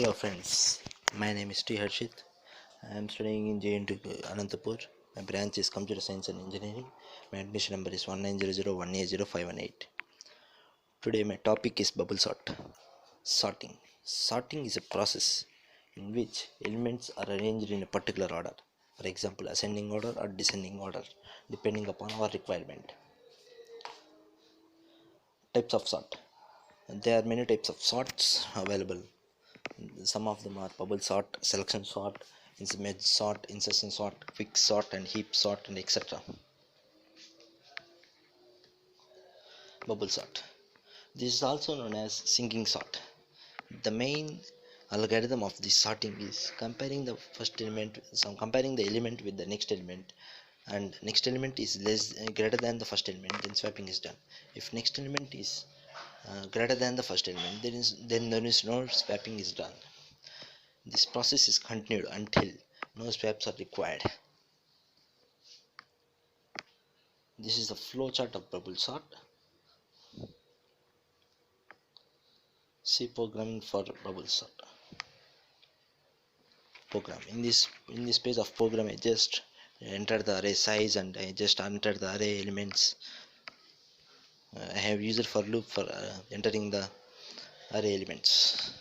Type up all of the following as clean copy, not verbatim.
Hello friends, my name is Harshith. I am studying in JNTUACEA Ananthapur. My branch is Computer Science and Engineering. My admission number is 1900180518. Today my topic is bubble sort. Sorting. Sorting is a process in which elements are arranged in a particular order. For example, ascending order or descending order, depending upon our requirement. Types of sort. There are many types of sorts available. Some of them are bubble sort, selection sort, merge sort, insertion sort, quick sort, and heap sort, and etc. Bubble sort. This is also known as sinking sort. The main algorithm of this sorting is comparing the element with the next element, and next element is greater than the first element, then swapping is done. If next element is greater than the first element, then there is no swapping is done. This process is continued until no swaps are required. This is the flow chart of bubble sort. See programming for bubble sort. Program. In this page of program, I just enter the array size and I just enter the array elements. I have used for loop for entering the array elements.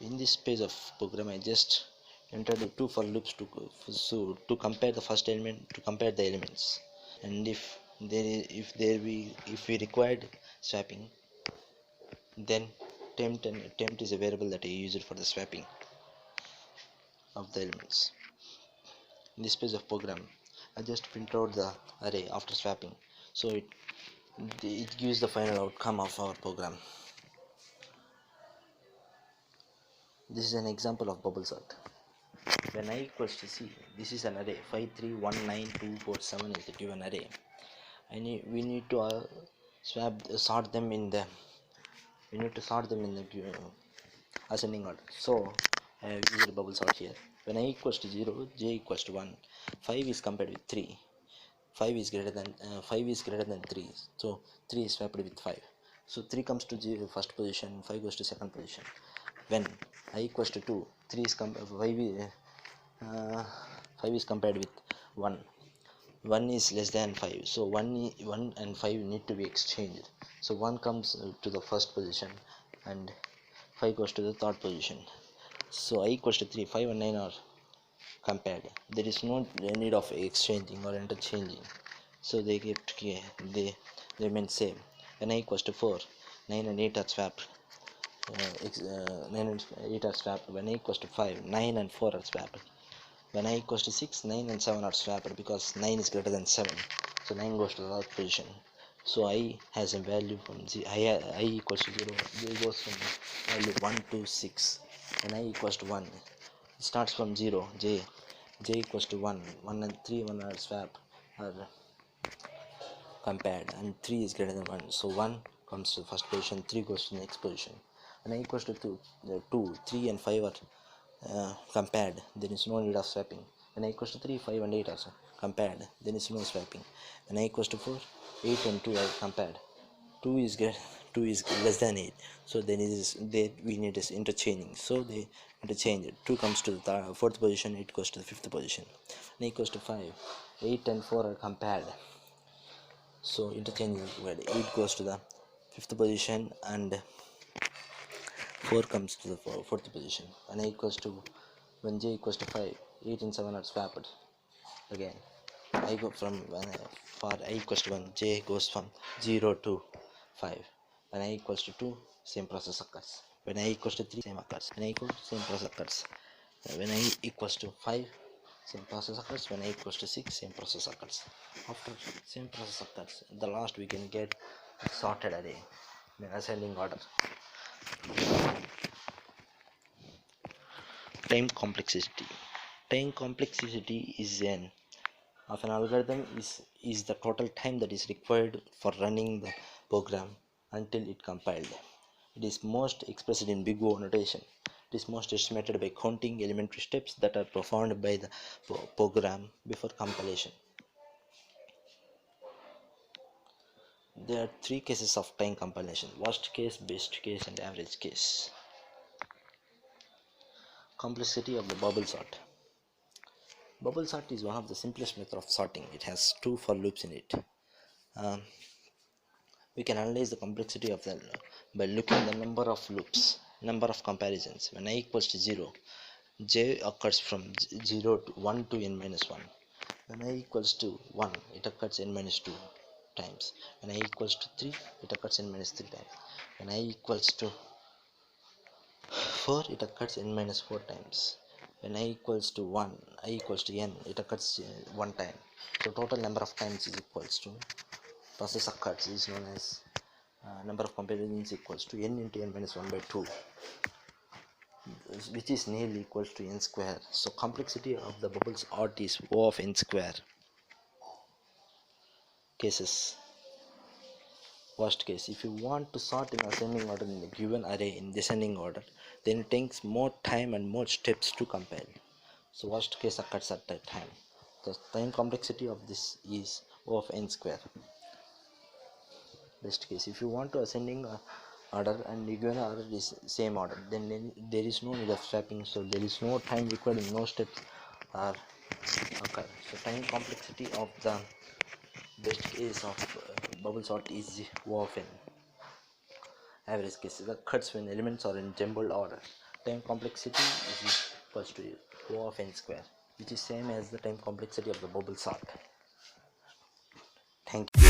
In this page of program, I just enter the two for loops to compare the first element, to compare the elements, and if we required swapping, then temp is a variable that I use it for the swapping of the elements. In this page of program, I just print out the array after swapping, so it gives the final outcome of our program. This is an example of bubble sort. When I equals to C, this is an array 5319247 is the given array. We need to sort them in the ascending order. So I have used bubble sort here. When I equals to 0, j equals to 1, 5 is compared with 3. 5 is greater than 3, so 3 is swapped with 5. So 3 comes to 0 first position, 5 goes to second position. When I equals to 2, 5 is compared with 1. 1 is less than 5, so 1 and 5 need to be exchanged. So 1 comes to the first position and 5 goes to the third position. So I equals to 3, 5 and 9 are compared. There is no need of exchanging or interchanging, so they remain same. When I equals to 4, 9 and 8 are swapped. 9 and 8 are swapped. When I equals to 5, 9 and 4 are swapped. When I equals to 6, 9 and 7 are swapped because 9 is greater than 7, so 9 goes to the third position. So I has a value from I equals to 0, j goes from value 1 to 6. When I equals to 1, it starts from 0, j equals to 1 and 3 are swapped, are compared, and 3 is greater than 1, so 1 comes to the first position, 3 goes to the next position. When I equals to 2, 3 and 5 are compared, there is no need of swapping. When I equals to 3, 5 and 8 are compared, there is no swapping. When I equals to 4, 8 and 2 are compared. 2 is less than 8, so we need is interchanging, so they interchange. 2 comes to the fourth position, 8 goes to the fifth position. When I equals to 5, 8 and 4 are compared, so interchanging, 8 goes to the fifth position and 4 comes to the fourth position. When j equals to 5, 8 and 7 are swapped again. I go from for I equals to 1, j goes from 0 to 5. When I equals to 2, same process occurs. When I equals to 3, same occurs. When I equals to same process occurs. When I equals to 5, same process occurs. When I equals to 6, same process occurs. After same process occurs, at the last we can get sorted array in ascending order. Time complexity. Time complexity is of an algorithm is the total time that is required for running the program until it compiled. It is most expressed in big O notation. It is most estimated by counting elementary steps that are performed by the program before compilation. There are three cases of time compilation: worst case, best case, and average case. Complexity of the bubble sort. Bubble sort is one of the simplest method of sorting. It has two for loops in it. Um, we can analyze the complexity of them by looking at the number of loops, number of comparisons. When I equals to 0, j occurs from 0 to 1 to n minus 1. When I equals to 1, it occurs n minus 2 times. When I equals to 3, it occurs n minus 3 times. When I equals to 4, it occurs n minus 4 times. When I equals to 1, I equals to n, it occurs 1 time. So total number of times is equals to process occurs is known as number of comparisons equals to n into n minus 1 by 2, which is nearly equals to n square. So complexity of the bubbles art is O of n square. Cases. Worst case, if you want to sort in ascending order in a given array in descending order, then it takes more time and more steps to compile. So worst case occurs at that time. The time complexity of this is O of n square. Best case, if you want to ascending order and the given order is same order, then there is no need of swapping, so there is no time required and no steps are occur. So time complexity of the best case of bubble sort is O of n. Average case occurs when elements are in jumbled order. Time complexity is equals to O of n square, which is same as the time complexity of the bubble sort. Thank you.